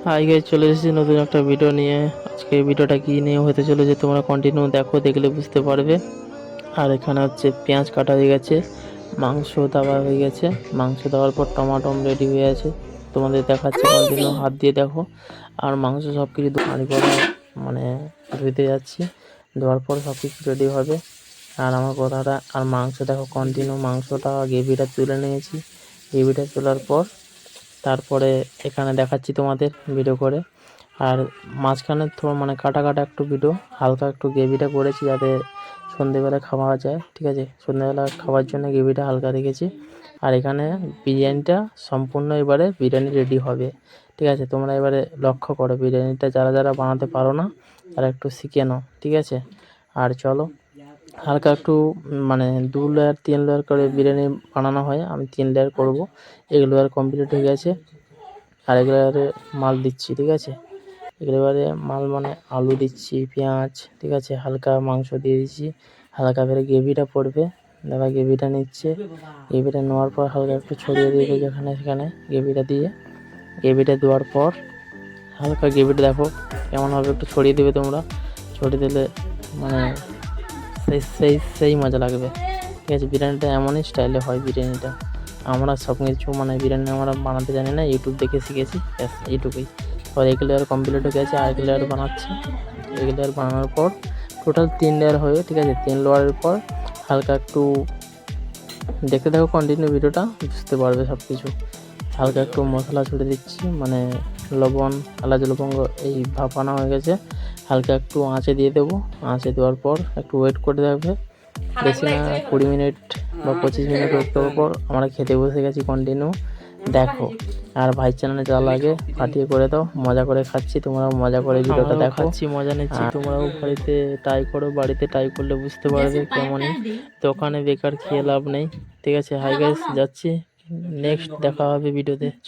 Hi guys, চলে এসেছি নতুন একটা ভিডিও নিয়ে। আজকে এই ভিডিওটা কি নিয়ে হতে চলেছে তোমরা কন্টিনিউ দেখো, দেখলে বুঝতে পারবে। আর এখানে হচ্ছে পেঁয়াজ কাটা হয়ে গেছে, মাংস দেওয়া হয়ে গেছে, মাংস দেওয়ার পর টমাটম রেডি হয়ে আছে। তোমাদের দেখাচ্ছি, কন্টিনিউ হাত দিয়ে দেখো। আর মাংস সব কিছু হাঁড়ি করা মানে ধুইতে যাচ্ছি, ধোয়ার পর সব কিছু রেডি হবে। আর আমার কথাটা, আর মাংস দেখো কন্টিনিউ মাংসটা গ্রেভিটা তুলে নিয়েছি। গ্রেভিটা তোলার পর তারপরে এখানে দেখাচ্ছি তোমাদের ভিডিও করে। আর মাঝখানে মানে কাটা কাটা একটু ভিডিও, হালকা একটু গ্রেভিটা করেছি যাতে সন্ধেবেলা খাওয়া যায়। ঠিক আছে, সন্ধেবেলা খাওয়ার জন্য গ্রেভিটা হালকা রেখেছি। আর এখানে বিরিয়ানিটা সম্পূর্ণ এবারে বিরিয়ানি রেডি হবে। ঠিক আছে, তোমরা এবারে লক্ষ্য করো, বিরিয়ানিটা যারা যারা বানাতে পারো না তারা একটু শিখে নাও। ঠিক আছে, আর চলো হালকা একটু মানে 2 লেয়ার 3 লেয়ার করে বিরিয়ানি বানানো হয়, আমি 3 লেয়ার করবো। এগুলো আর কমপ্লিট হয়ে গেছে। আর এগুলোরে মাল দিচ্ছি। ঠিক আছে, এবারে মাল মানে আলু দিচ্ছি, পেঁয়াজ, ঠিক আছে, হালকা মাংস দিয়ে দিচ্ছি, হালকা করে গ্রেভিটা পড়বে। দাদা গ্রেভিটা নিচ্ছে, গ্রেভিটা নেওয়ার পর হালকা একটু ছড়িয়ে দেবে যেখানে সেখানে গ্রেভিটা দিয়ে। গ্রেভিটা দেওয়ার পর হালকা গ্রেভিটা দেখো কেমনভাবে একটু ছড়িয়ে দেবে তোমরা। ছড়িয়ে দিলে মানে সেই মজা লাগবে। ঠিক আছে, বিরিয়ানিটা এমনই স্টাইলে হয় বিরিয়ানিটা। আমরা সব কিছু মানে বিরিয়ানি আমরা বানাতে জানি না, ইউটিউব দেখে শিখেছি, ব্যাস এইটুকুই। এবার এক লেয়ার কমপ্লিট হয়ে গেছে, আরেক লেয়ার বানাচ্ছি। এক লেয়ার বানানোর পর টোটাল 3 লেয়ার হবে। ঠিক আছে, 3 লেয়ারের পর হালকা একটু দেখতে থাকো, কন্টিনিউ ভিডিওটা, বুঝতে পারবে সব কিছু। হালকা একটু মশলা ছড়িয়ে দিচ্ছি, মানে লবণ, এলাচ, লবঙ্গ এই ভাপানো হয়ে গেছে। হালকা একটু আঁচে দিয়ে দেবো। আঁচে দেওয়ার পর একটু ওয়েট করে থাকবে, বেশি না 20 মিনিট বা 25 মিনিট ওয়েট করার পর আমরা খেতে বসে গেছি। কন্টিনিউ দেখো। আর ভাই চ্যানেলে যা লাগে ফাটিয়ে করে দাও, মজা করে খাচ্ছি, তোমরাও মজা করে ভিডিওটা দেখো। খাচ্ছি, মজা নিচ্ছি, তোমরাও বাড়িতে ট্রাই করো। বাড়িতে ট্রাই করলে বুঝতে পারবে কেমনই। দোকানে বেকার খেয়ে লাভ নেই। ঠিক আছে, হাই গাইস, যাচ্ছি, নেক্সট দেখা হবে ভিডিওতে, চলো।